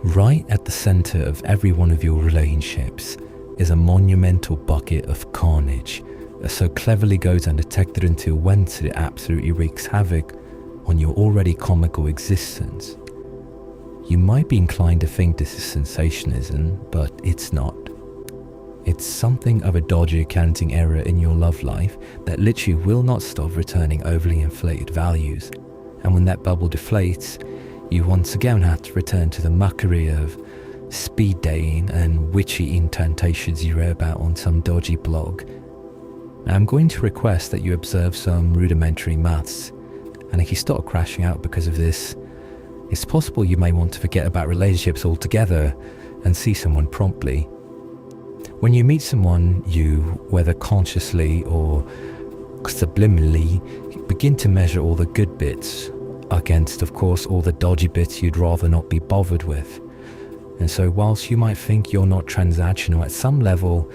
Right at the center of every one of your relationships is a monumental bucket of carnage that so cleverly goes undetected until once it absolutely wreaks havoc on your already comical existence. You might be inclined to think this is sensationalism, but it's not. It's something of a dodgy accounting error in your love life that literally will not stop returning overly inflated values. And when that bubble deflates, you once again have to return to the mockery of speed dating and witchy incantations you read about on some dodgy blog. Now, I'm going to request that you observe some rudimentary maths, and if you start crashing out because of this, it's possible you may want to forget about relationships altogether and see someone promptly. When you meet someone, you, whether consciously or subliminally, begin to measure all the good bits against, of course, all the dodgy bits you'd rather not be bothered with. And so whilst you might think you're not transactional, at some level,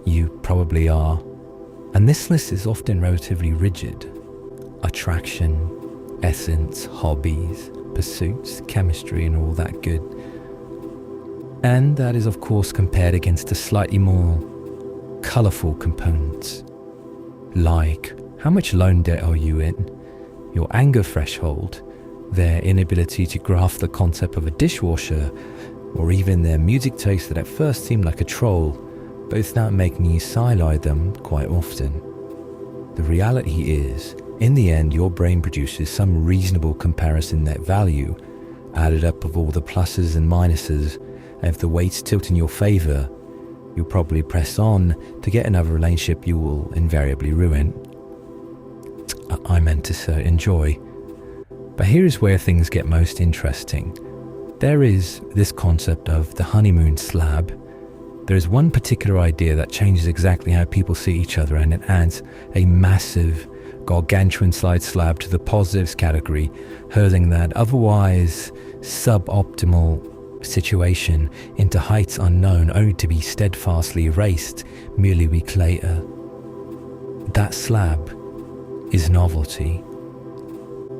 you probably are. And this list is often relatively rigid. Attraction, essence, hobbies, pursuits, chemistry, and all that good. And that is, of course, compared against the slightly more colourful components, like how much loan debt are you in, your anger threshold, their inability to grasp the concept of a dishwasher, or even their music taste that at first seemed like a troll, both now making you side-eye them quite often. The reality is, in the end, your brain produces some reasonable comparison net value, added up of all the pluses and minuses, and if the weights tilt in your favour, you'll probably press on to get another relationship you will invariably ruin. I meant to say enjoy. But here is where things get most interesting. There is this concept of the honeymoon slab. There is one particular idea that changes exactly how people see each other, and it adds a massive, gargantuan slab to the positives category, hurling that otherwise suboptimal situation into heights unknown, only to be steadfastly erased merely a week later. That slab is novelty.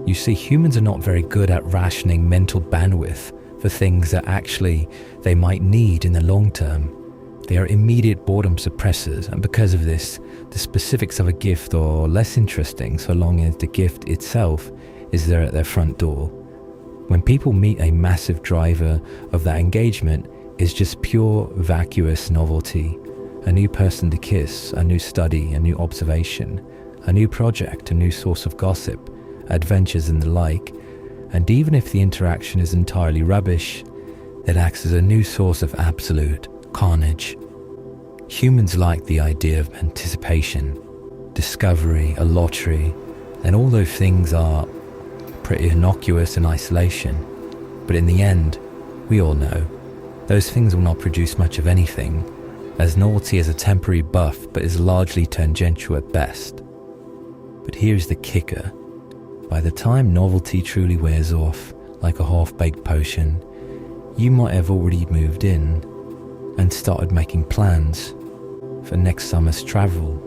You see, humans are not very good at rationing mental bandwidth for things that actually they might need in the long term. They are immediate boredom suppressors, and because of this, the specifics of a gift are less interesting so long as the gift itself is there at their front door. When people meet, a massive driver of that engagement is just pure vacuous novelty. A new person to kiss, a new study, a new observation, a new project, a new source of gossip, adventures and the like. And even if the interaction is entirely rubbish, it acts as a new source of absolute carnage. Humans like the idea of anticipation, discovery, a lottery, and all those things are pretty innocuous in isolation. But in the end, we all know, those things will not produce much of anything, as novelty is a temporary buff but is largely tangential at best. But here's the kicker. By the time novelty truly wears off, like a half-baked potion, you might have already moved in and started making plans for next summer's travel